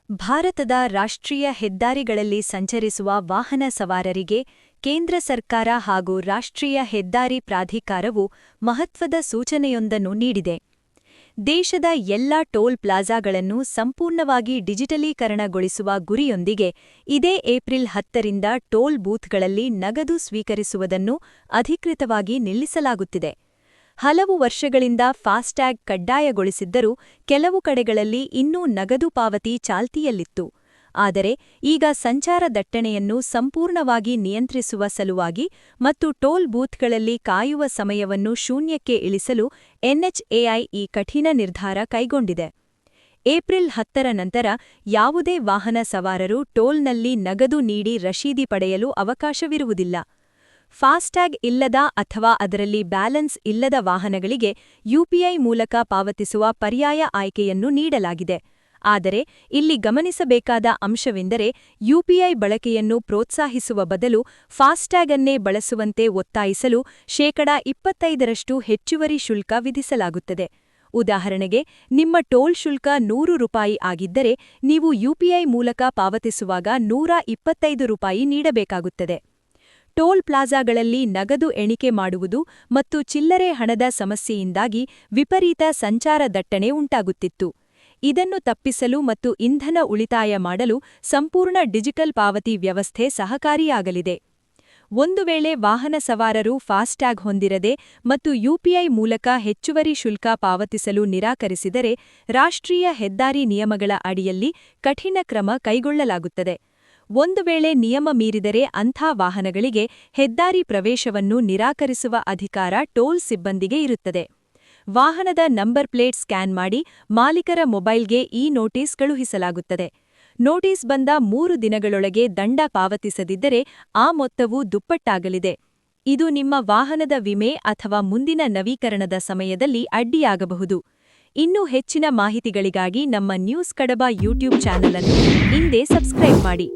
ಭಾರತದ ರಾಷ್ಟ್ರೀಯ ಹೆದ್ದಾರಿಗಳಲ್ಲಿ ಸಂಚರಿಸುವ ವಾಹನ ಸವಾರರಿಗೆ ಕೇಂದ್ರ ಸರ್ಕಾರ ಹಾಗೂ ರಾಷ್ಟ್ರೀಯ ಹೆದ್ದಾರಿ ಪ್ರಾಧಿಕಾರವು ಮಹತ್ವದ ಸೂಚನೆಯೊಂದನ್ನು ನೀಡಿದೆ. ದೇಶದ ಎಲ್ಲಾ ಟೋಲ್ ಪ್ಲಾಜಾಗಳನ್ನು ಸಂಪೂರ್ಣವಾಗಿ ಡಿಜಿಟಲೀಕರಣಗೊಳಿಸುವ ಗುರಿಯೊಂದಿಗೆ ಇದೇ ಏಪ್ರಿಲ್ 10ರಿಂದ ಟೋಲ್ ಬೂತ್ಗಳಲ್ಲಿ ನಗದು ಸ್ವೀಕರಿಸುವುದನ್ನು ಅಧಿಕೃತವಾಗಿ ನಿಲ್ಲಿಸಲಾಗುತ್ತಿದೆ. ಹಲವು ವರ್ಷಗಳಿಂದ ಫಾಸ್ಟ್ಯಾಗ್ ಕಡ್ಡಾಯಗೊಳಿಸಿದ್ದರೂ ಕೆಲವು ಕಡೆಗಳಲ್ಲಿ ಇನ್ನೂ ನಗದು ಪಾವತಿ ಚಾಲ್ತಿಯಲ್ಲಿತ್ತು. ಆದರೆ ಈಗ ಸಂಚಾರ ದಟ್ಟಣೆಯನ್ನು ಸಂಪೂರ್ಣವಾಗಿ ನಿಯಂತ್ರಿಸುವ ಸಲುವಾಗಿ ಮತ್ತು ಟೋಲ್ ಬೂತ್ಗಳಲ್ಲಿ ಕಾಯುವ ಸಮಯವನ್ನು ಶೂನ್ಯಕ್ಕೆ ಇಳಿಸಲು ಎನ್ಎಚ್ಎಐ ಈ ಕಠಿಣ ನಿರ್ಧಾರ ಕೈಗೊಂಡಿದೆ. ಏಪ್ರಿಲ್ 10ರ ನಂತರ ಯಾವುದೇ ವಾಹನ ಸವಾರರು ಟೋಲ್ನಲ್ಲಿ ನಗದು ನೀಡಿ ರಶೀದಿ ಪಡೆಯಲು ಅವಕಾಶವಿರುವುದಿಲ್ಲ. ಫಾಸ್ಟ್ಯಾಗ್ ಇಲ್ಲದ ಅಥವಾ ಅದರಲ್ಲಿ ಬ್ಯಾಲೆನ್ಸ್ ಇಲ್ಲದ ವಾಹನಗಳಿಗೆ ಯುಪಿಐ ಮೂಲಕ ಪಾವತಿಸುವ ಪರ್ಯಾಯ ಆಯ್ಕೆಯನ್ನು ನೀಡಲಾಗಿದೆ. ಆದರೆ ಇಲ್ಲಿ ಗಮನಿಸಬೇಕಾದ ಅಂಶವೆಂದರೆ ಯುಪಿಐ ಬಳಕೆಯನ್ನು ಪ್ರೋತ್ಸಾಹಿಸುವ ಬದಲು ಫಾಸ್ಟ್ಯಾಗ್ ಅನ್ನೇ ಬಳಸುವಂತೆ ಒತ್ತಾಯಿಸಲು 25% ಹೆಚ್ಚುವರಿ ಶುಲ್ಕ ವಿಧಿಸಲಾಗುತ್ತದೆ. ಉದಾಹರಣೆಗೆ, ನಿಮ್ಮ ಟೋಲ್ ಶುಲ್ಕ ₹100 ಆಗಿದ್ದರೆ ನೀವು ಯುಪಿಐ ಮೂಲಕ ಪಾವತಿಸುವಾಗ ₹125 ನೀಡಬೇಕಾಗುತ್ತದೆ. ಟೋಲ್ ಪ್ಲಾಜಾಗಳಲ್ಲಿ ನಗದು ಎಣಿಕೆ ಮಾಡುವುದು ಮತ್ತು ಚಿಲ್ಲರೆ ಹಣದ ಸಮಸ್ಯೆಯಿಂದಾಗಿ ವಿಪರೀತ ಸಂಚಾರ ದಟ್ಟಣೆ ಉಂಟಾಗುತ್ತಿತ್ತು. ಇದನ್ನು ತಪ್ಪಿಸಲು ಮತ್ತು ಇಂಧನ ಉಳಿತಾಯ ಮಾಡಲು ಸಂಪೂರ್ಣ ಡಿಜಿಟಲ್ ಪಾವತಿ ವ್ಯವಸ್ಥೆ ಸಹಕಾರಿಯಾಗಲಿದೆ. ಒಂದು ವೇಳೆ ವಾಹನ ಸವಾರರು ಫಾಸ್ಟ್ಯಾಗ್ ಹೊಂದಿರದೆ ಮತ್ತು ಯುಪಿಐ ಮೂಲಕ ಹೆಚ್ಚುವರಿ ಶುಲ್ಕ ಪಾವತಿಸಲು ನಿರಾಕರಿಸಿದರೆ ರಾಷ್ಟ್ರೀಯ ಹೆದ್ದಾರಿ ನಿಯಮಗಳ ಅಡಿಯಲ್ಲಿ ಕಠಿಣ ಕ್ರಮ ಕೈಗೊಳ್ಳಲಾಗುತ್ತದೆ. ಒಂದು ವೇಳೆ ನಿಯಮ ಮೀರಿದರೆ ಅಂಥ ವಾಹನಗಳಿಗೆ ಹೆದ್ದಾರಿ ಪ್ರವೇಶವನ್ನು ನಿರಾಕರಿಸುವ ಅಧಿಕಾರ ಟೋಲ್ ಸಿಬ್ಬಂದಿಗೆ ಇರುತ್ತದೆ. ವಾಹನದ ನಂಬರ್ ಪ್ಲೇಟ್ ಸ್ಕ್ಯಾನ್ ಮಾಡಿ ಮಾಲೀಕರ ಮೊಬೈಲ್ಗೆ ಈ ನೋಟಿಸ್ ಕಳುಹಿಸಲಾಗುತ್ತದೆ. ನೋಟಿಸ್ ಬಂದ 3 ದಿನಗಳೊಳಗೆ ದಂಡ ಪಾವತಿಸದಿದ್ದರೆ ಆ ಮೊತ್ತವು ದುಪ್ಪಟ್ಟಾಗಲಿದೆ. ಇದು ನಿಮ್ಮ ವಾಹನದ ವಿಮೆ ಅಥವಾ ಮುಂದಿನ ನವೀಕರಣದ ಸಮಯದಲ್ಲಿ ಅಡ್ಡಿಯಾಗಬಹುದು. ಇನ್ನೂ ಹೆಚ್ಚಿನ ಮಾಹಿತಿಗಳಿಗಾಗಿ ನಮ್ಮ ನ್ಯೂಸ್ ಕಡಬ ಯೂಟ್ಯೂಬ್ ಚಾನಲ್ ಅನ್ನು ಇಂದೇ ಸಬ್ಸ್ಕ್ರೈಬ್ ಮಾಡಿ.